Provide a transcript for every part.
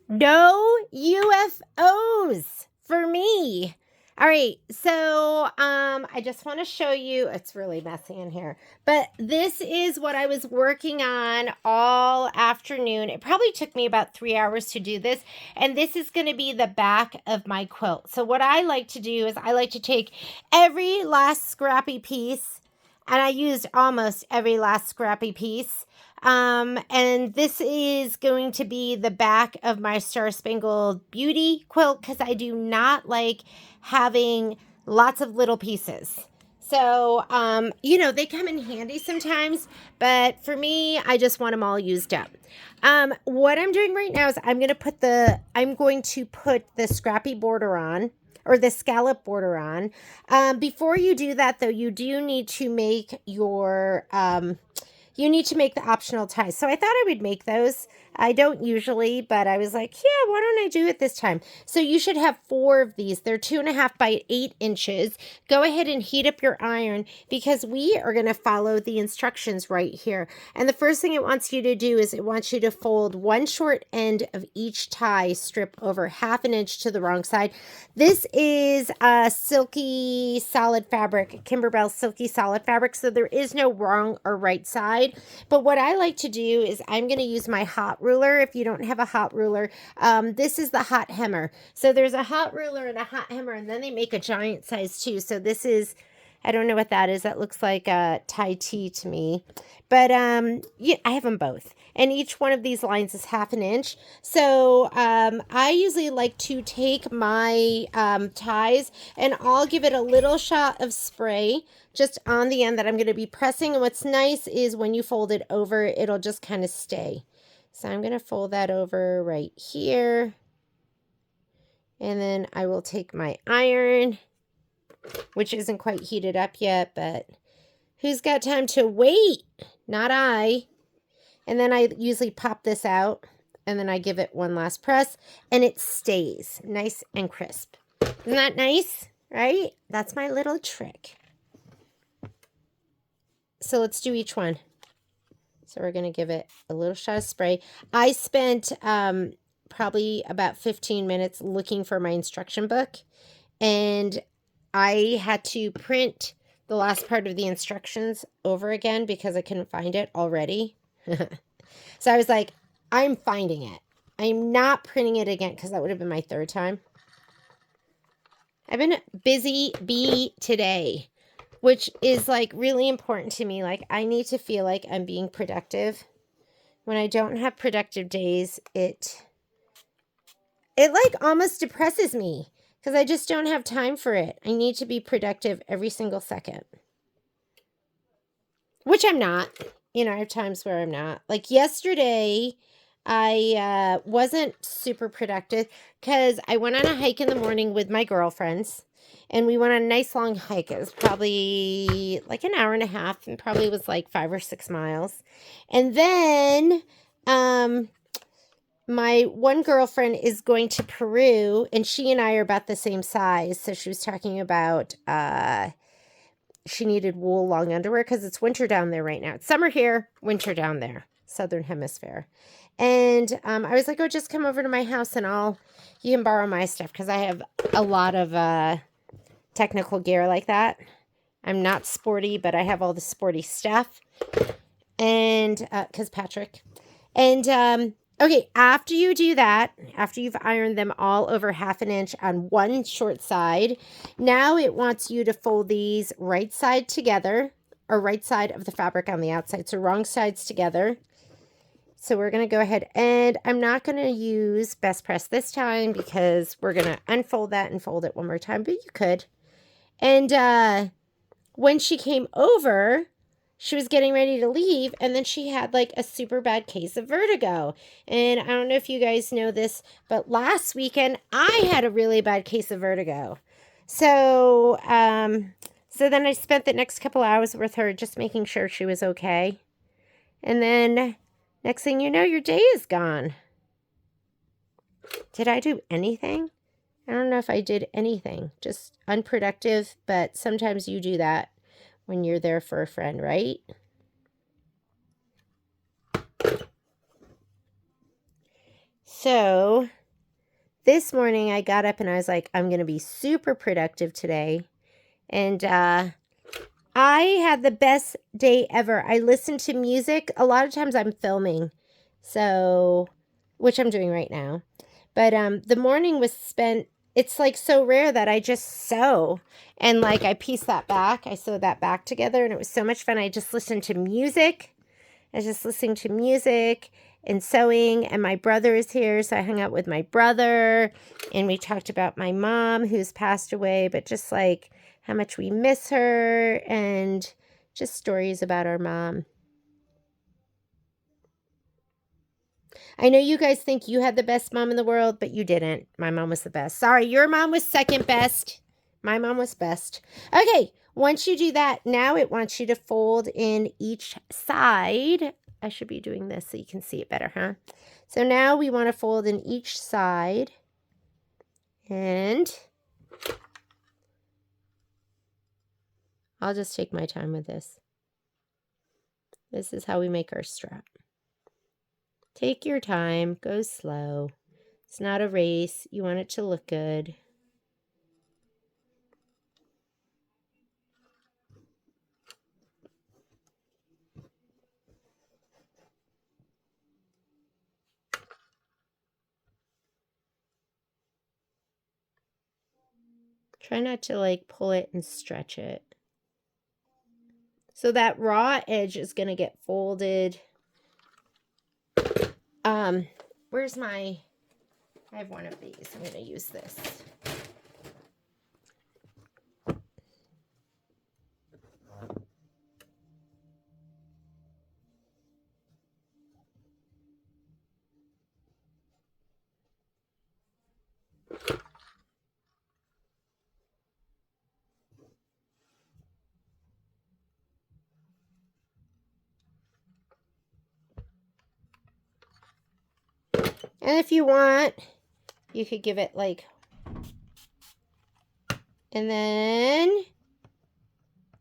No UFOs for me. All right, so I just want to show you, it's really messy in here, but this is what I was working on all afternoon. It probably took me about 3 hours to do this, and this is going to be the back of my quilt. So what I like to do is I like to take every last scrappy piece, and I used almost every last scrappy piece. And this is going to be the back of my Spangled Beauty quilt because I do not like having lots of little pieces. So, they come in handy sometimes, but for me, I just want them all used up. What I'm doing right now is I'm going to put the scrappy border on, or the scallop border on. Before you do that, though, you do need to make the optional ties. So I thought I would make those. I don't usually, but I was like, yeah, why don't I do it this time? So you should have 4 of these. They're 2.5 by 8 inches. Go ahead and heat up your iron because we are going to follow the instructions right here. And the first thing it wants you to do is it wants you to fold one short end of each tie strip over 1/2 inch to the wrong side. This is a silky solid fabric, Kimberbell silky solid fabric, so there is no wrong or right side. But what I like to do is I'm going to use my hot ruler. If you don't have a hot ruler, this is the hot hemmer. So there's a hot ruler and a hot hemmer, and then they make a giant size too. So this is, I don't know what that is. That looks like a Thai tea to me. But yeah, I have them both. And each one of these lines is 1/2 inch. So I usually like to take my ties and I'll give it a little shot of spray just on the end that I'm going to be pressing. And what's nice is when you fold it over, it'll just kind of stay. So I'm going to fold that over right here. And then I will take my iron, which isn't quite heated up yet, but who's got time to wait? Not I. And then I usually pop this out, and then I give it one last press, and it stays nice and crisp. Isn't that nice? Right? That's my little trick. So let's do each one. So we're going to give it a little shot of spray. I spent probably about 15 minutes looking for my instruction book, and I had to print the last part of the instructions over again because I couldn't find it already. So I was like, I'm finding it. I'm not printing it again because that would have been my 3rd time. I've been busy bee today, which is like really important to me. Like I need to feel like I'm being productive. When I don't have productive days, it like almost depresses me because I just don't have time for it. I need to be productive every single second, which I'm not. I have times where I'm not. Like yesterday, I wasn't super productive because I went on a hike in the morning with my girlfriends. And we went on a nice long hike. It was probably like an hour and a half and probably was like 5 or 6 miles. And then my one girlfriend is going to Peru, and she and I are about the same size. So she was talking about she needed wool long underwear because it's winter down there right now. It's summer here, winter down there, Southern Hemisphere. And I was like, oh, just come over to my house and you can borrow my stuff because I have a lot of technical gear like that. I'm not sporty, but I have all the sporty stuff. And because Patrick. And okay, after you do that, after you've ironed them all over 1/2 inch on one short side, now it wants you to fold these right side together, or right side of the fabric on the outside, so wrong sides together. So we're going to go ahead, and I'm not going to use Best Press this time because we're going to unfold that and fold it one more time, but you could. And when she came over, she was getting ready to leave, and then she had like a super bad case of vertigo. And I don't know if you guys know this, but last weekend I had a really bad case of vertigo. So then I spent the next couple hours with her just making sure she was okay. And then next thing you know, your day is gone. Did I do anything? I don't know if I did anything. Just unproductive, but sometimes you do that when you're there for a friend, right? So this morning I got up and I was like, I'm going to be super productive today. And I had the best day ever. I listened to music. A lot of times I'm filming, so, which I'm doing right now. But the morning was spent, it's like so rare that I just sew. And like I pieced that back. I sewed that back together and it was so much fun. I just listened to music. I was just listening to music and sewing, and my brother is here, so I hung out with my brother, and we talked about my mom who's passed away, but just like how much we miss her, and just stories about our mom. I know you guys think you had the best mom in the world, but you didn't. My mom was the best. Sorry, your mom was second best. My mom was best. Okay, once you do that, now it wants you to fold in each side. I should be doing this so you can see it better, huh? So now we want to fold in each side. And I'll just take my time with this. This is how we make our strap. Take your time. Go slow. It's not a race. You want it to look good. Try not to like pull it and stretch it. So that raw edge is going to get folded. Where's my, I have one of these. I'm going to use this. And if you want, you could give it like, and then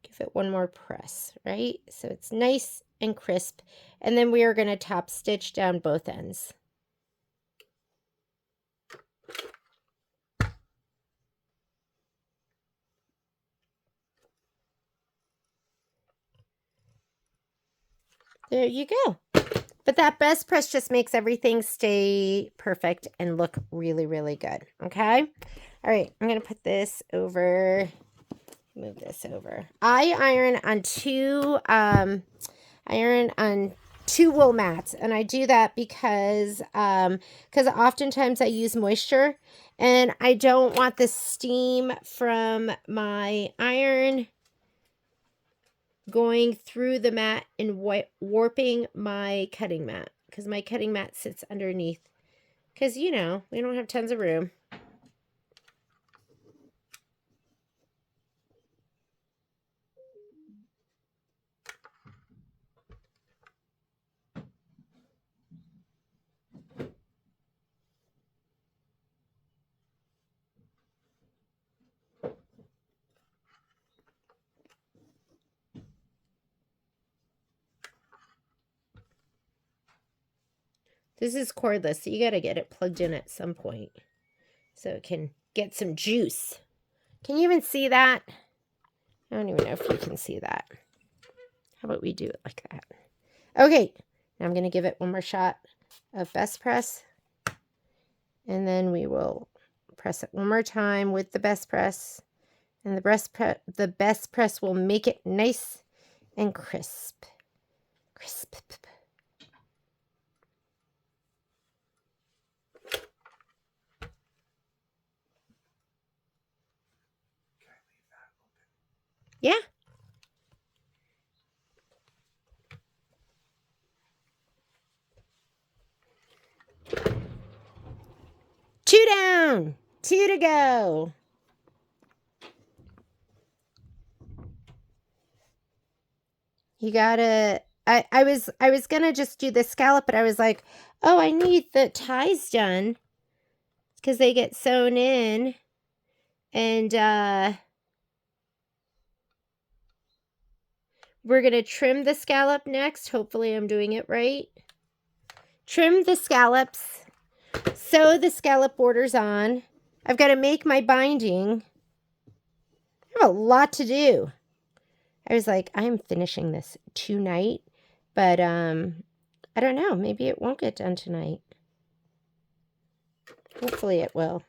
give it one more press, right? So it's nice and crisp. And then we are going to top stitch down both ends. There you go. But that best press just makes everything stay perfect and look really, really good. Okay? All right, I'm going to put this over, move this over. I iron on two wool mats, and I do that because oftentimes I use moisture, and I don't want the steam from my iron going through the mat and warping my cutting mat, because my cutting mat sits underneath, because you know we don't have tons of room. This is cordless, so you got to get it plugged in at some point so it can get some juice. Can you even see that? I don't even know if you can see that. How about we do it like that? Okay, now I'm going to give it one more shot of best press. And then we will press it one more time with the best press. And the best press will make it nice and crisp. Crisp. Yeah. 2 down, 2 to go. You gotta, I was gonna just do the scallop, but I was like, oh, I need the ties done because they get sewn in. And we're gonna trim the scallop next. Hopefully I'm doing it right. Trim the scallops Sew the scallop borders on. I've got to make my binding. I have a lot to do. I was like, I'm finishing this tonight, but I don't know. Maybe it won't get done tonight. Hopefully it will.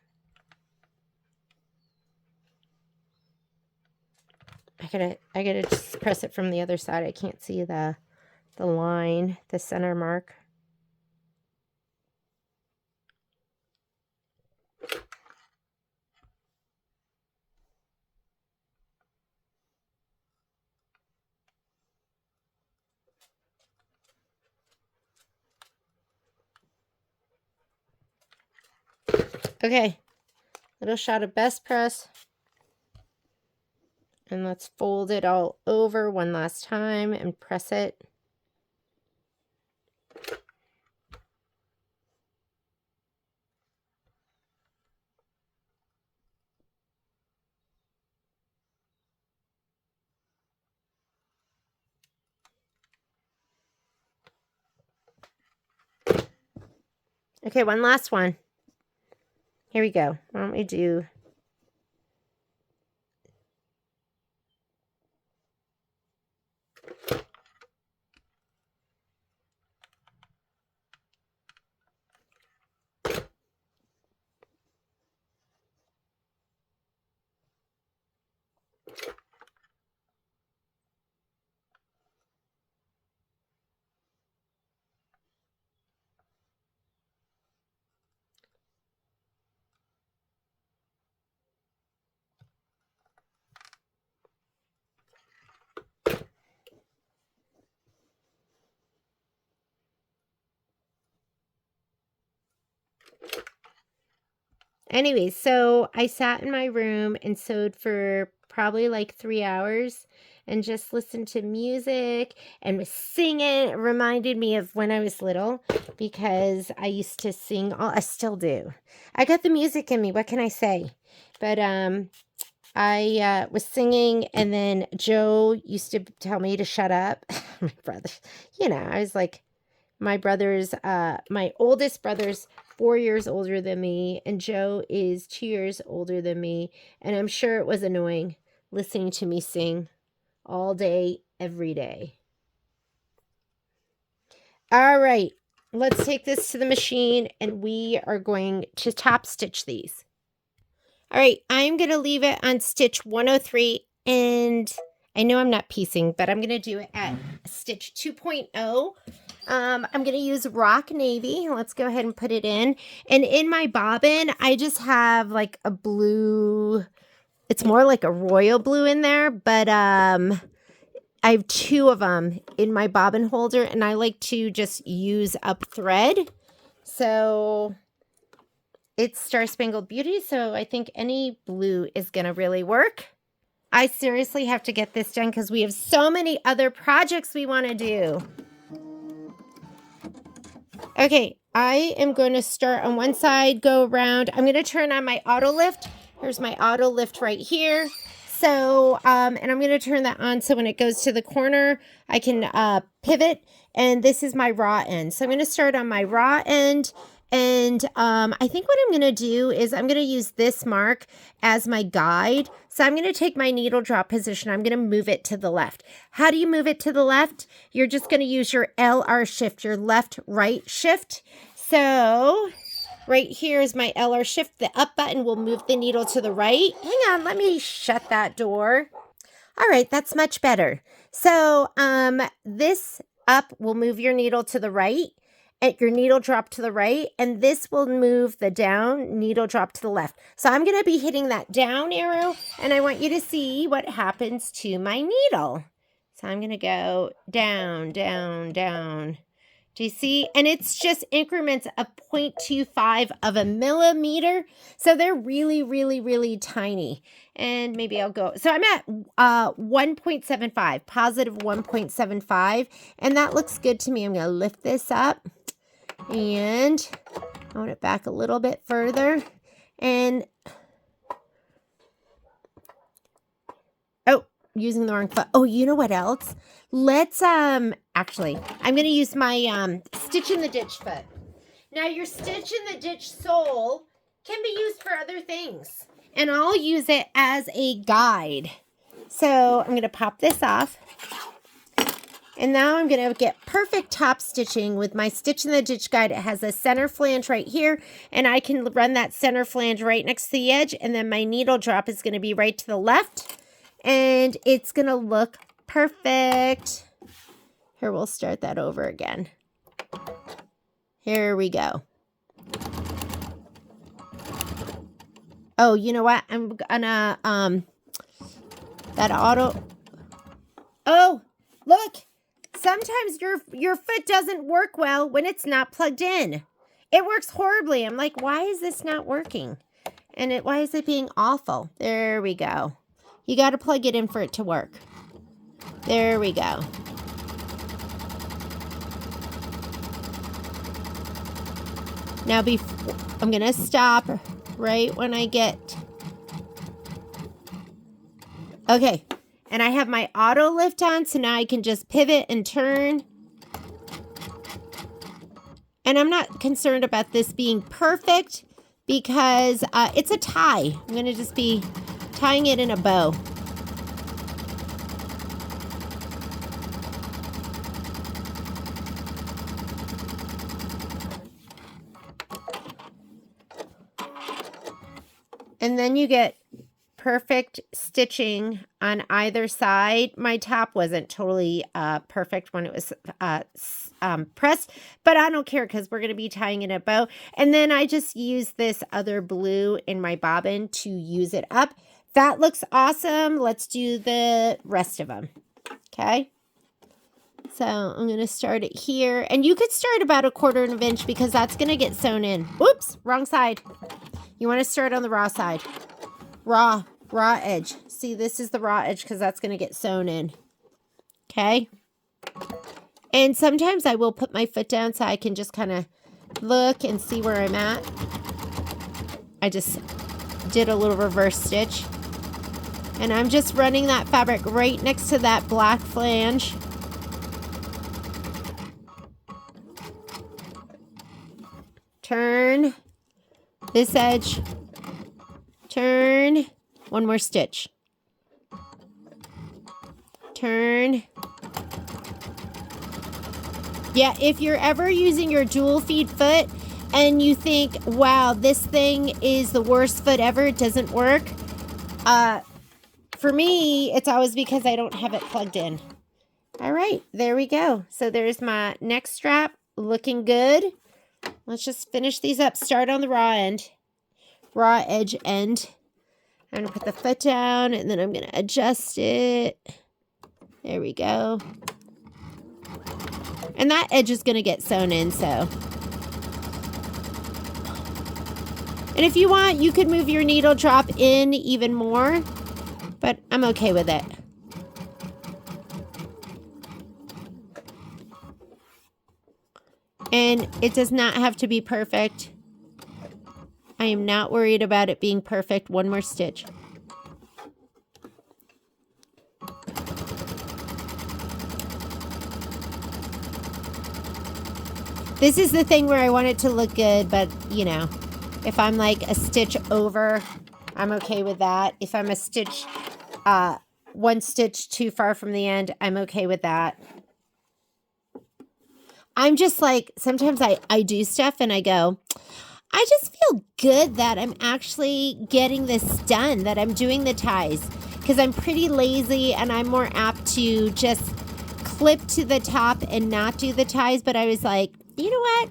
I gotta just press it from the other side. I can't see the line, the center mark. Okay, little shot of best press. And let's fold it all over one last time and press it. Okay, one last one. Here we go. Why don't we do... Anyways, so I sat in my room and sewed for probably like 3 hours and just listened to music and was singing. It reminded me of when I was little because I used to sing. I still do. I got the music in me. What can I say? But I was singing, and then Joe used to tell me to shut up. My brother, I was like, my oldest brother's 4 years older than me, and Joe is 2 years older than me, and I'm sure it was annoying listening to me sing all day, every day. All right, let's take this to the machine, and we are going to top stitch these. All right, I'm going to leave it on stitch 103, and I know I'm not piecing, but I'm going to do it at stitch 2.0. I'm going to use Rock Navy. Let's go ahead and put it in. And in my bobbin, I just have like a blue, it's more like a royal blue in there, but I have 2 of them in my bobbin holder, and I like to just use up thread. So it's Star Spangled Beauty, so I think any blue is going to really work. I seriously have to get this done because we have so many other projects we want to do. Okay, I am going to start on one side, go around. I'm going to turn on my auto lift. Here's my auto lift right here. So, and I'm going to turn that on so when it goes to the corner, I can pivot. And this is my raw end. So I'm going to start on my raw end. And I think what I'm going to do is I'm going to use this mark as my guide. So I'm going to take my needle drop position. I'm going to move it to the left. How do you move it to the left? You're just going to use your LR shift, your left-right shift. So right here is my LR shift. The up button will move the needle to the right. Hang on, let me shut that door. All right, that's much better. So this up will move your needle to the right. At your needle drop to the right, and this will move the down needle drop to the left. So I'm going to be hitting that down arrow, and I want you to see what happens to my needle. So I'm going to go down, down, down. Do you see? And it's just increments of 0.25 of a millimeter. So they're really, really, really tiny. And maybe I'll go. So I'm at 1.75, positive 1.75. And that looks good to me. I'm going to lift this up. And I want it back a little bit further. And, oh, using the wrong foot. Oh, you know what else? Let's, actually, I'm going to use my Stitch in the Ditch foot. Now your stitch in the ditch sole can be used for other things. And I'll use it as a guide. So I'm going to pop this off. And now I'm going to get perfect top stitching with my stitch in the ditch guide. It has a center flange right here, and I can run that center flange right next to the edge, and then my needle drop is going to be right to the left, and it's going to look perfect. Here, we'll start that over again. Here we go. Oh, you know what? I'm gonna, that auto, oh, look. Sometimes your foot doesn't work well when it's not plugged in. It works horribly. I'm like, why is this not working? And why is it being awful? There we go. You got to plug it in for it to work. There we go. Now I'm going to stop right when I get... Okay. And I have my auto lift on, so now I can just pivot and turn. And I'm not concerned about this being perfect because it's a tie. I'm going to just be tying it in a bow. And then you get perfect stitching on either side. My top wasn't totally perfect when it was pressed, but I don't care because we're going to be tying in a bow. And then I just use this other blue in my bobbin to use it up. That looks awesome. Let's do the rest of them. Okay. So I'm going to start it here. And you could start about 1/4 of an inch because that's going to get sewn in. Whoops, wrong side. You want to start on the raw side. Raw edge. See, this is the raw edge because that's going to get sewn in. Okay. And sometimes I will put my foot down so I can just kind of look and see where I'm at. I just did a little reverse stitch. And I'm just running that fabric right next to that black flange. Turn this edge. Turn, one more stitch. Turn. Yeah, if you're ever using your dual feed foot and you think, wow, this thing is the worst foot ever, it doesn't work. For me, it's always because I don't have it plugged in. All right, there we go. So there's my neck strap looking good. Let's just finish these up. Start on the raw end. Raw edge end. I'm going to put the foot down and then I'm going to adjust it. There we go. And that edge is going to get sewn in, so. And if you want, you could move your needle drop in even more, but I'm okay with it. And it does not have to be perfect. I am not worried about it being perfect. One more stitch. This is the thing where I want it to look good, but, you know, if I'm like a stitch over, I'm okay with that. If I'm a stitch, one stitch too far from the end, I'm okay with that. I'm just like, sometimes I do stuff and I go, I just feel good that I'm actually getting this done, that I'm doing the ties, because I'm pretty lazy and I'm more apt to just clip to the top and not do the ties. But I was like, you know what?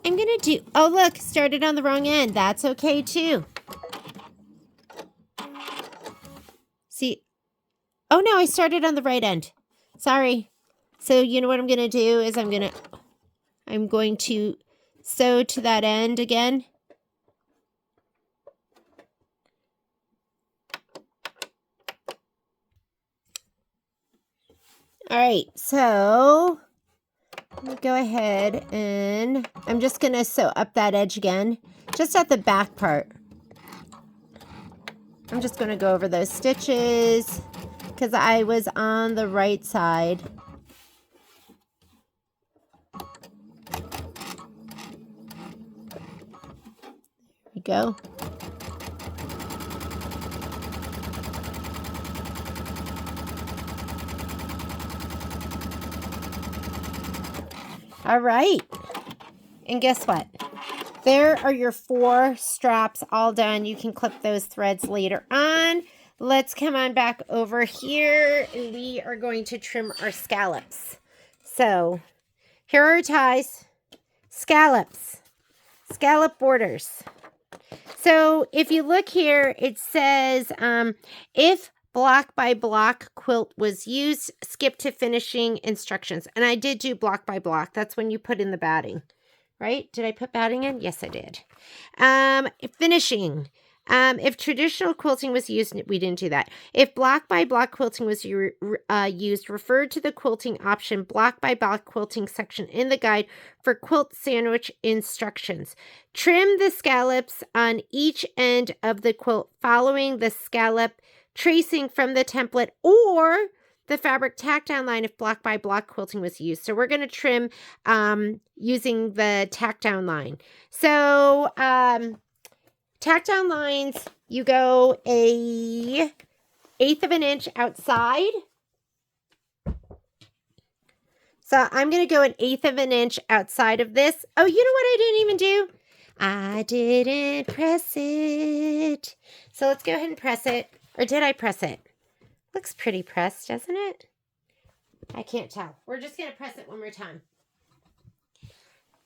I'm going to do, oh, look, started on the wrong end. That's okay too. See, oh no, I started on the right end. Sorry. So you know what I'm going to do is I'm going to sew to that end again. All right, so let me go ahead and I'm just going to sew up that edge again, just at the back part. I'm just going to go over those stitches because I was on the right side. go. All right. And guess what? There are your 4 straps all done. You can clip those threads later on. Let's come on back over here, and we are going to trim our scallops. So here are our ties, scallops, scallop borders. So if you look here, it says if block by block quilt was used, skip to finishing instructions. And I did do block by block. That's when you put in the batting. Right? Did I put batting in? Yes, I did. Finishing. If traditional quilting was used, we didn't do that. If block by block quilting was used, refer to the quilting option block by block quilting section in the guide for quilt sandwich instructions. Trim the scallops on each end of the quilt following the scallop tracing from the template or the fabric tack down line if block by block quilting was used. So we're going to trim using the tack down line. So tack down lines, you go 1/8 of an inch outside. So I'm going to go 1/8 of an inch outside of this. Oh, you know what I didn't even do? I didn't press it. So let's go ahead and press it. Or did I press it? Looks pretty pressed, doesn't it? I can't tell. We're just going to press it one more time.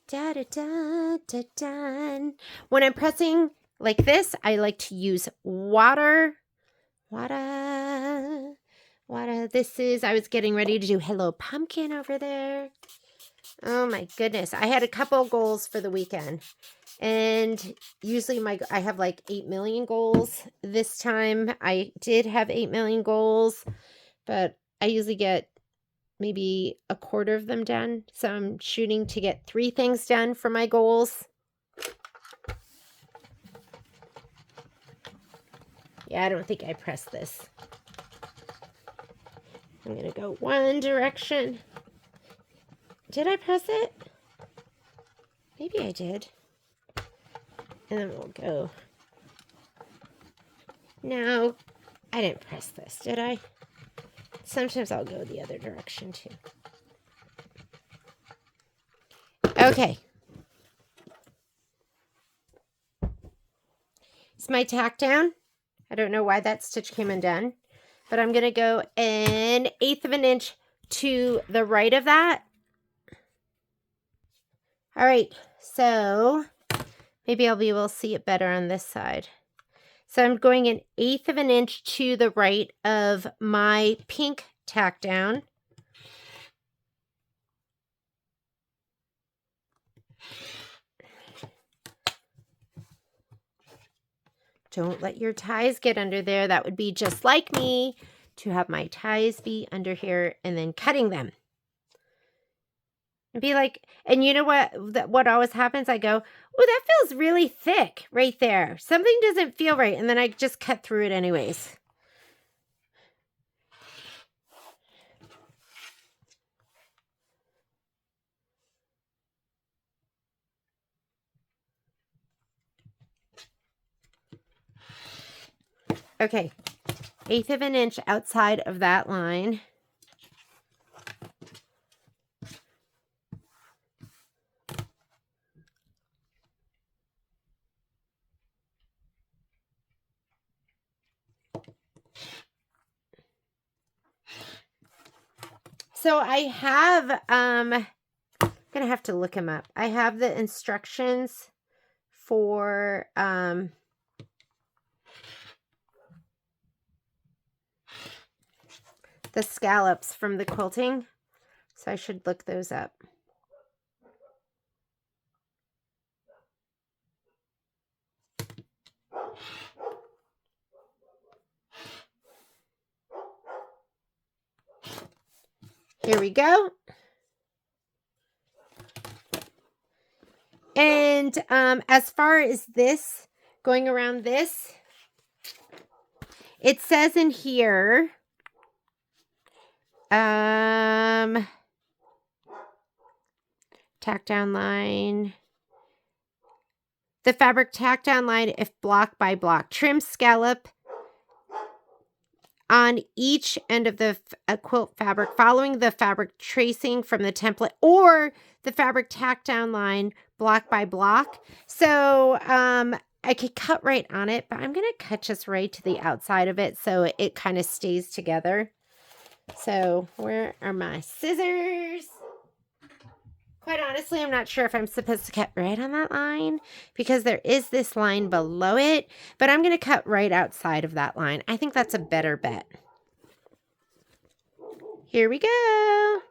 Da da da da da. When I'm pressing like this, I like to use water. Water. This is, I was getting ready to do Hello Pumpkin over there. Oh my goodness. I had a couple goals for the weekend. And usually I have like 8 million goals. This time I did have 8 million goals, but I usually get maybe 1/4 of them done. So I'm shooting to get 3 things done for my goals. Yeah, I don't think I pressed this. I'm going to go one direction. Did I press it? Maybe I did. And then we'll go. No, I didn't press this, did I? Sometimes I'll go the other direction too. Okay. It's my tack down. I don't know why that stitch came undone, but I'm going to go 1/8 of an inch to the right of that. All right, so maybe I'll be able to see it better on this side. So I'm going 1/8 of an inch to the right of my pink tack down. Don't let your ties get under there. That would be just like me to have my ties be under here and then cutting them. And be like, and you know what always happens? I go, oh, that feels really thick right there. Something doesn't feel right. And then I just cut through it anyways. Okay, 1/8 of an inch outside of that line. So I have, I'm going to have to look them up. I have the instructions for, the scallops from the quilting. So I should look those up. Here we go. And as far as this, going around this, it says in here, tack down line, the fabric tack down line if block by block. Trim scallop on each end of the quilt fabric, following the fabric tracing from the template, or the fabric tack down line block by block. So I could cut right on it, but I'm going to cut just right to the outside of it so it kind of stays together. So where are my scissors? Quite honestly, I'm not sure if I'm supposed to cut right on that line because there is this line below it, but I'm going to cut right outside of that line. I think that's a better bet. Here we go.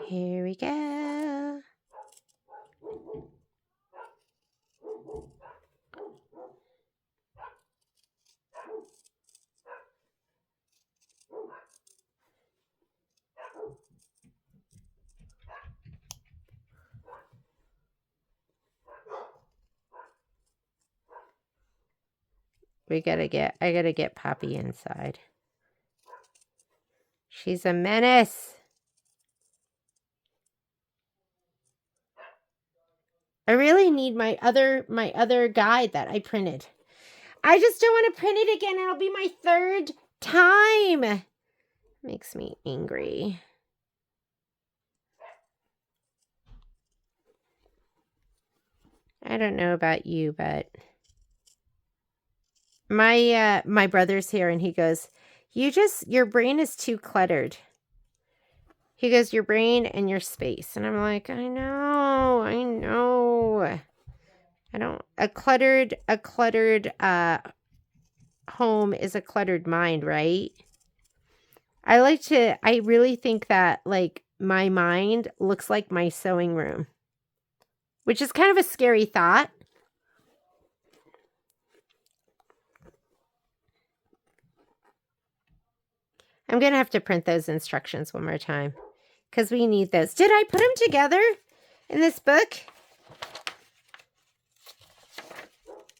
Here we go. I gotta get Poppy inside. She's a menace. I really need my other guide that I printed. I just don't want to print it again. It'll be my third time. Makes me angry. I don't know about you, but my brother's here and he goes, your brain is too cluttered. He goes, your brain and your space. And I'm like, I know. A cluttered home is a cluttered mind, right? I really think that like my mind looks like my sewing room, which is kind of a scary thought. I'm going to have to print those instructions one more time because we need those. Did I put them together in this book?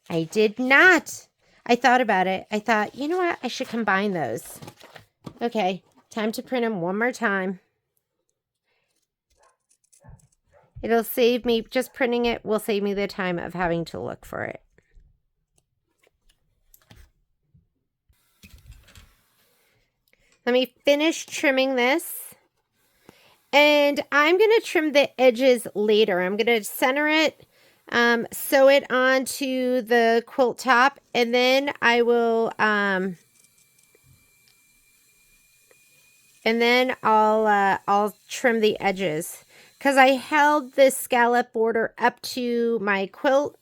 I did not. I thought about it. I thought, you know what? I should combine those. Okay, time to print them one more time. It'll save me, just printing it will save me the time of having to look for it. Let me finish trimming this. And I'm going to trim the edges later. I'm going to center it, sew it onto the quilt top, and then I will, and then I'll trim the edges. Because I held this scallop border up to my quilt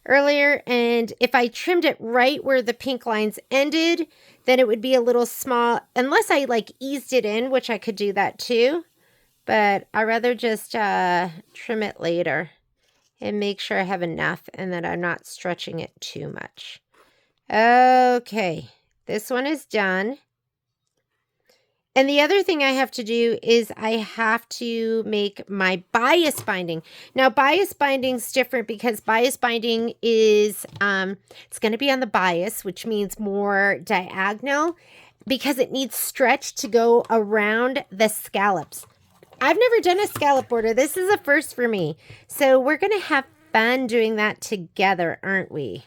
earlier, and if I trimmed it right where the pink lines ended, then it would be a little small, unless I like eased it in, which I could do that too. But I'd rather just trim it later and make sure I have enough and that I'm not stretching it too much. Okay, this one is done. And the other thing I have to do is I have to make my bias binding. Now, bias binding is different because bias binding is, it's going to be on the bias, which means more diagonal, because it needs stretch to go around the scallops. I've never done a scallop border. This is a first for me. So we're going to have fun doing that together, aren't we?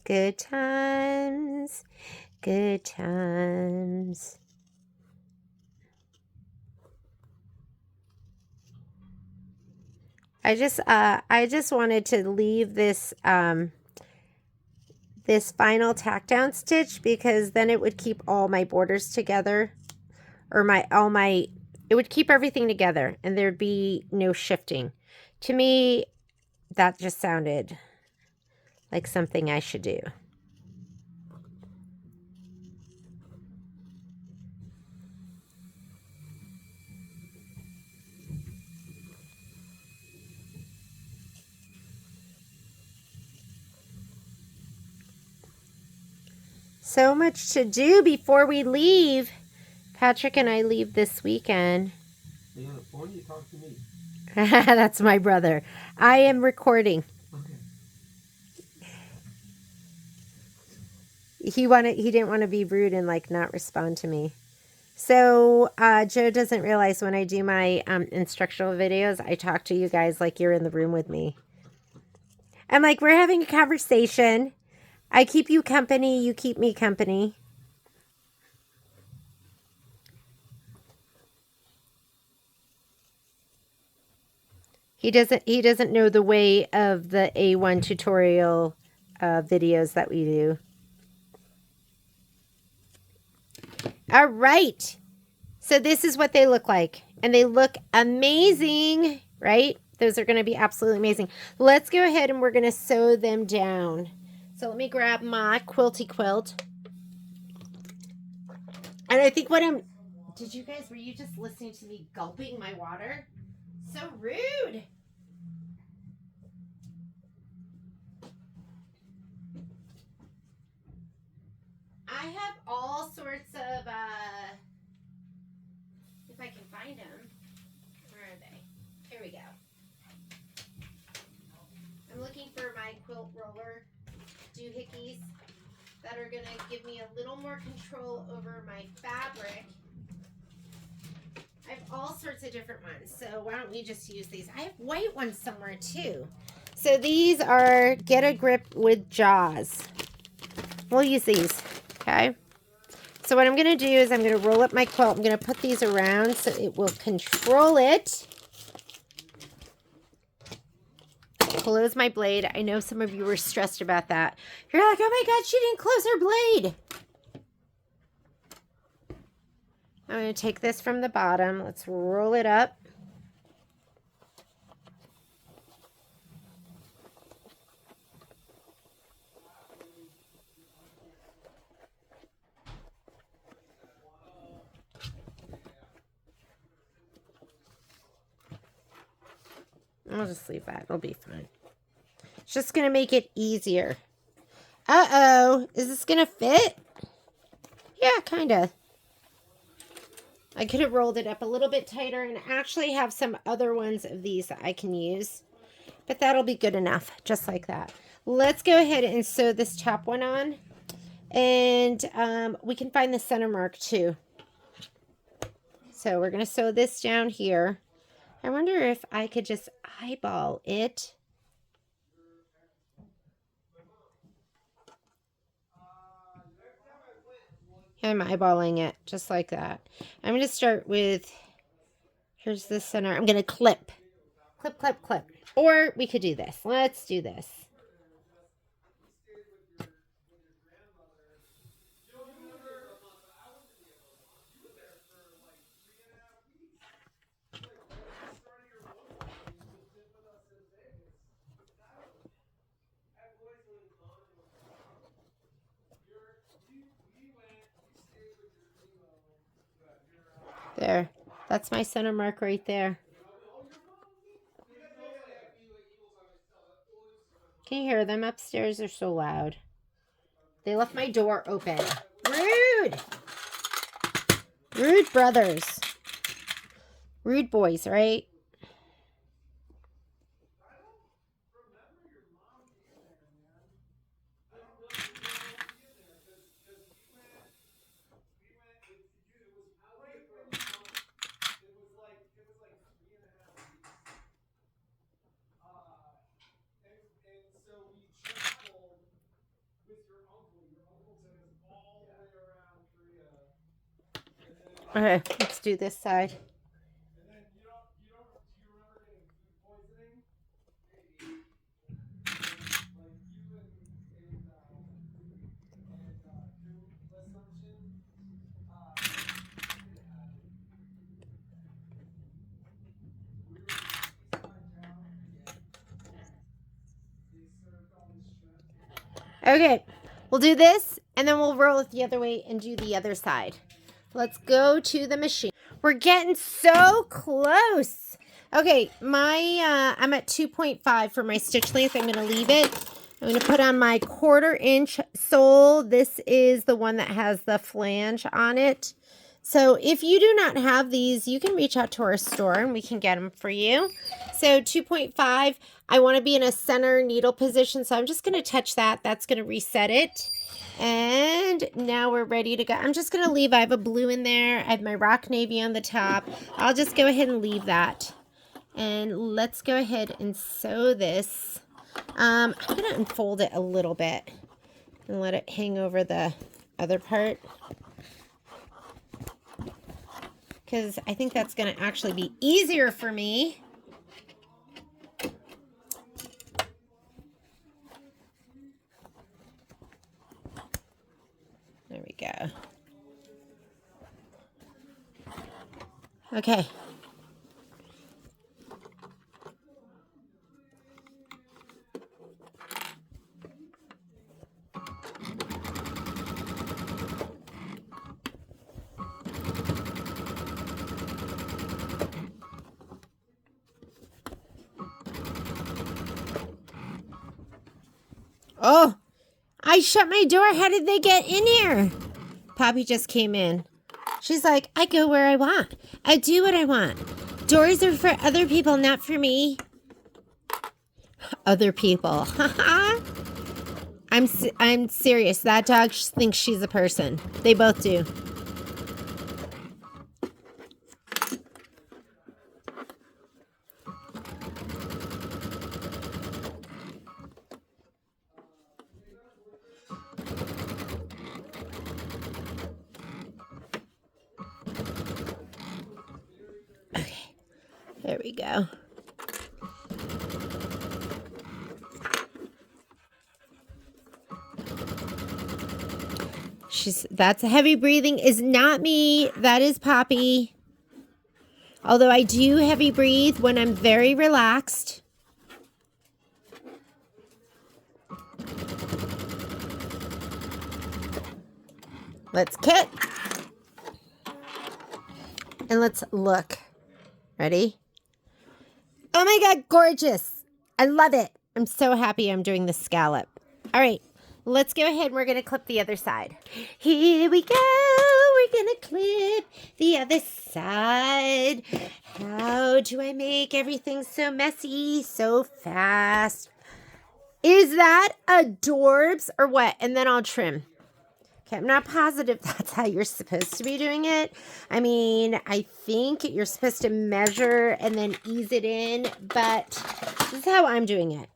Good times. Good times. I just wanted to leave this this final tack down stitch because then it would keep all my borders together, or it would keep everything together and there'd be no shifting. To me, that just sounded like something I should do. So much to do before we leave. Patrick and I leave this weekend. Are you on the phone? You talk to me. That's my brother. I am recording. Okay. He didn't want to be rude and like not respond to me. So Joe doesn't realize when I do my instructional videos, I talk to you guys like you're in the room with me. I'm like, we're having a conversation. I keep you company. You keep me company. He doesn't know the way of the A1 tutorial videos that we do. All right. So this is what they look like. And they look amazing, right? Those are going to be absolutely amazing. Let's go ahead and we're going to sew them down. So let me grab my quilty quilt. And I think did you guys, were you just listening to me gulping my water? So rude. I have all sorts of, if I can find them. Where are they? Here we go. I'm looking for my quilt roller doohickeys that are going to give me a little more control over my fabric. I have all sorts of different ones, so why don't we just use these? I have white ones somewhere too. So these are Get a Grip with Jaws. We'll use these, okay? So what I'm going to do is I'm going to roll up my quilt. I'm going to put these around so it will control it. Close my blade. I know some of you were stressed about that. You're like, oh my God, she didn't close her blade. I'm going to take this from the bottom. Let's roll it up. I'll just leave that. It'll be fine. It's just going to make it easier. Uh-oh. Is this going to fit? Yeah, kind of. I could have rolled it up a little bit tighter and actually have some other ones of these that I can use. But that'll be good enough, just like that. Let's go ahead and sew this top one on. And we can find the center mark too. So we're going to sew this down here. I wonder if I could just eyeball it. I'm eyeballing it just like that. I'm going to start with, here's the center. I'm going to clip. Clip, clip, clip. Or we could do this. Let's do this. There. That's my center mark right there. Can you hear them upstairs? They're so loud. They left my door open. Rude! Rude brothers. Rude boys, right? Okay, let's do this side. Okay, we'll do this and then we'll roll it the other way and do the other side. Let's go to the machine. We're getting so close. Okay, I'm at 2.5 for my stitch length. I'm going to leave it. I'm going to put on my 1/4 inch sole. This is the one that has the flange on it. So if you do not have these, you can reach out to our store and we can get them for you. So 2.5, I want to be in a center needle position. So I'm just going to touch that. That's going to reset it. And now we're ready to go. I'm just going to leave. I have a blue in there. I have my rock navy on the top. I'll just go ahead and leave that. And let's go ahead and sew this. I'm going to unfold it a little bit and let it hang over the other part, because I think that's going to actually be easier for me. There we go. Okay. Oh, I shut my door. How did they get in here? Poppy just came in. She's like, I go where I want. I do what I want. Doors are for other people, not for me. Other people. I'm serious. That dog thinks she's a person. They both do. Okay. There we go. That's heavy breathing is not me. That is Poppy. Although I do heavy breathe when I'm very relaxed. Let's kit. And let's look. Ready? Oh my God, gorgeous. I love it. I'm so happy I'm doing the scallop. All right. Let's go ahead and we're going to clip the other side. Here we go. We're going to clip the other side. How do I make everything so messy so fast? Is that adorbs or what? And then I'll trim. Okay, I'm not positive that's how you're supposed to be doing it. I mean, I think you're supposed to measure and then ease it in, but this is how I'm doing it.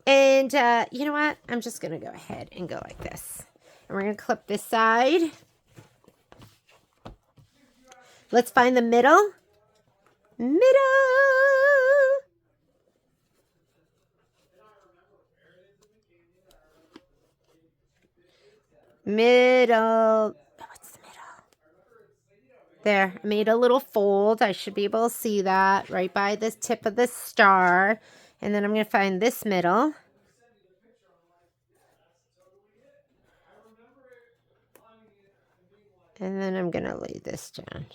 And you know what? I'm just going to go ahead and go like this. And we're going to clip this side. Let's find the middle. Middle. Oh, it's the middle. There, I made a little fold. I should be able to see that right by the tip of the star. And then I'm going to find this middle. And then I'm going to lay this down.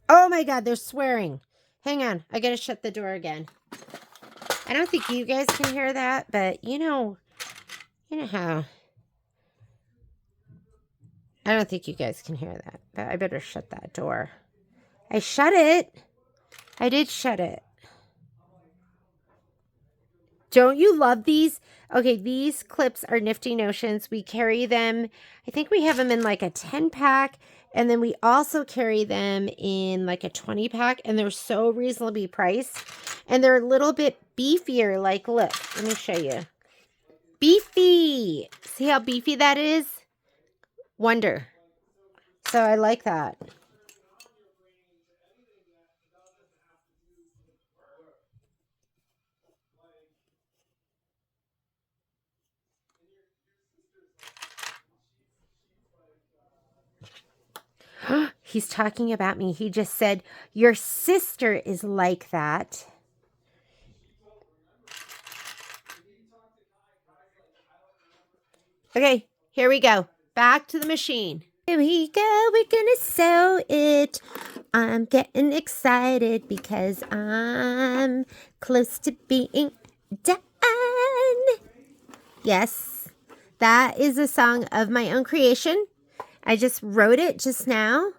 Oh my God, they're swearing. Hang on, I got to shut the door again. I don't think you guys can hear that, but you know how. I don't think you guys can hear that, but I better shut that door. I shut it. I did shut it. Don't you love these? Okay, these clips are nifty notions. We carry them. I think we have them in like a 10-pack. And then we also carry them in like a 20-pack. And they're so reasonably priced. And they're a little bit beefier. Like, look, let me show you. Beefy. See how beefy that is? Wonder. So I like that. He's talking about me. He just said, your sister is like that. Okay, here we go. Back to the machine. Here we go. We're going to sew it. I'm getting excited because I'm close to being done. Yes, that is a song of my own creation. I just wrote it just now.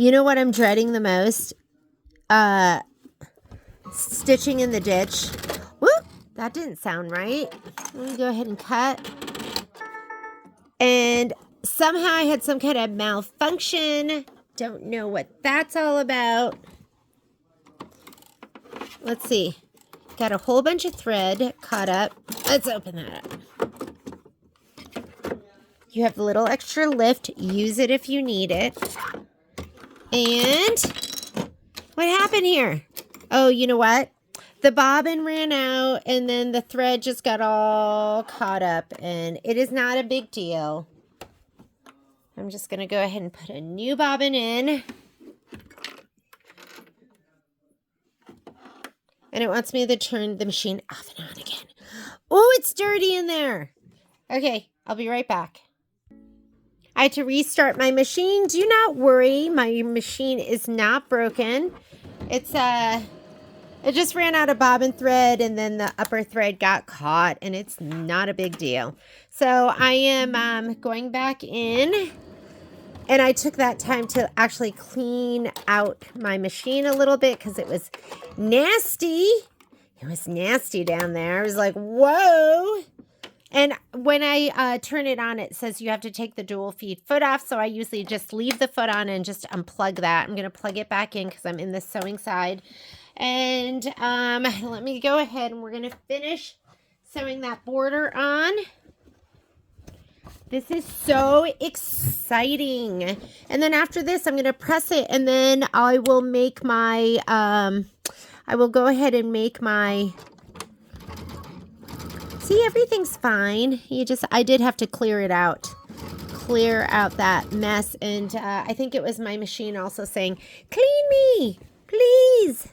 You know what I'm dreading the most? Stitching in the ditch. Whoop! That didn't sound right. Let me go ahead and cut. And somehow I had some kind of malfunction. Don't know what that's all about. Let's see. Got a whole bunch of thread caught up. Let's open that up. You have a little extra lift. Use it if you need it. And what happened here? Oh, you know what? The bobbin ran out and then the thread just got all caught up, and it is not a big deal. I'm just going to go ahead and put a new bobbin in. And it wants me to turn the machine off and on again. Oh, it's dirty in there. Okay, I'll be right back. I had to restart my machine. Do not worry, my machine is not broken. It just ran out of bobbin thread and then the upper thread got caught, and it's not a big deal. So I am going back in, and I took that time to actually clean out my machine a little bit because it was nasty. It was nasty down there. I was like, whoa. And when I turn it on, it says you have to take the dual feed foot off. So I usually just leave the foot on and just unplug that. I'm going to plug it back in because I'm in the sewing side. And let me go ahead and we're going to finish sewing that border on. This is so exciting. And then after this, I'm going to press it, and then I will make my, I will go ahead and make my, see, everything's fine. I did have to clear it out. Clear out that mess. And I think it was my machine also saying, clean me, please.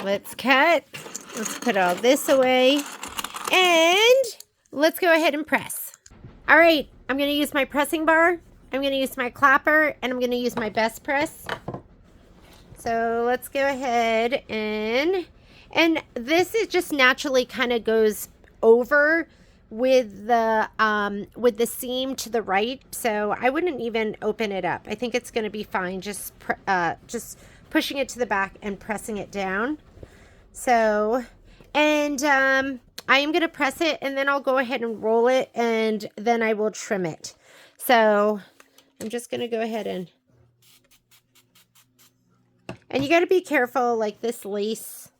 Let's cut. Let's put all this away. And let's go ahead and press. All right, I'm going to use my pressing bar. I'm going to use my clapper, and I'm going to use my best press. So let's go ahead and this is just naturally kind of goes over with the seam to the right. So I wouldn't even open it up. I think it's going to be fine. Just pushing it to the back and pressing it down. So, and I am going to press it, and then I'll go ahead and roll it, and then I will trim it. So I'm just going to go ahead and you got to be careful, like this lace,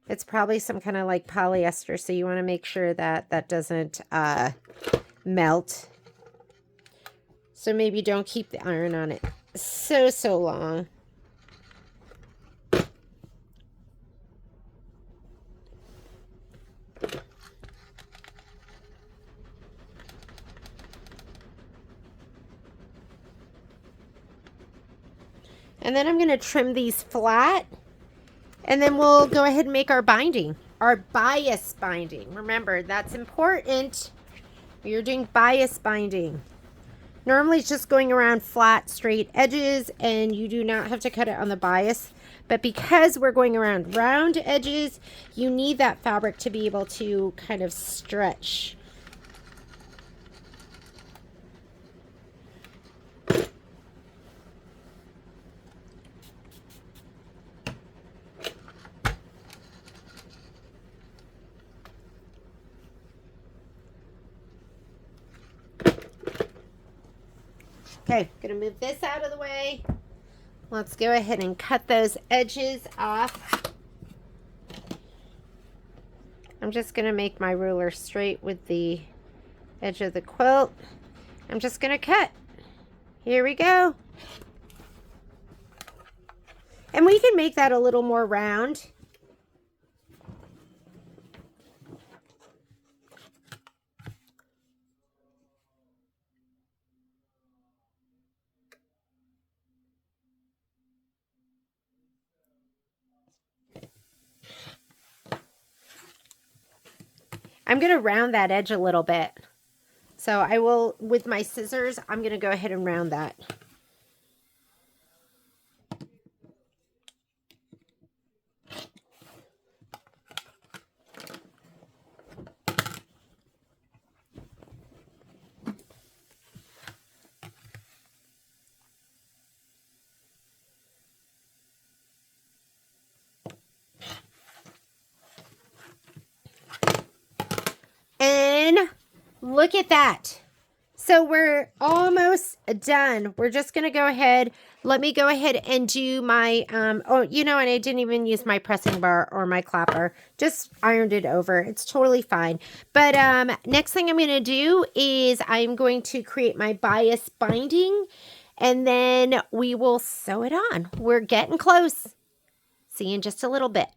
it's probably some kind of like polyester. So you want to make sure that that doesn't melt. So maybe don't keep the iron on it so long. And then I'm going to trim these flat, and then we'll go ahead and make our binding, our bias binding. Remember, that's important. You're doing bias binding. Normally it's just going around flat, straight edges, and you do not have to cut it on the bias. But because we're going around round edges, you need that fabric to be able to kind of stretch. Okay, gonna move this out of the way. Let's go ahead and cut those edges off. I'm just gonna make my ruler straight with the edge of the quilt. I'm just going to cut. Here we go. And we can make that a little more round. I'm going to round that edge a little bit. So I will, with my scissors, I'm going to go ahead and round that. And look at that. So we're almost done. We're just going to go ahead. Let me go ahead and do my, oh, you know, and I didn't even use my pressing bar or my clapper. Just ironed it over. It's totally fine. But next thing I'm going to do is I'm going to create my bias binding. And then we will sew it on. We're getting close. See you in just a little bit.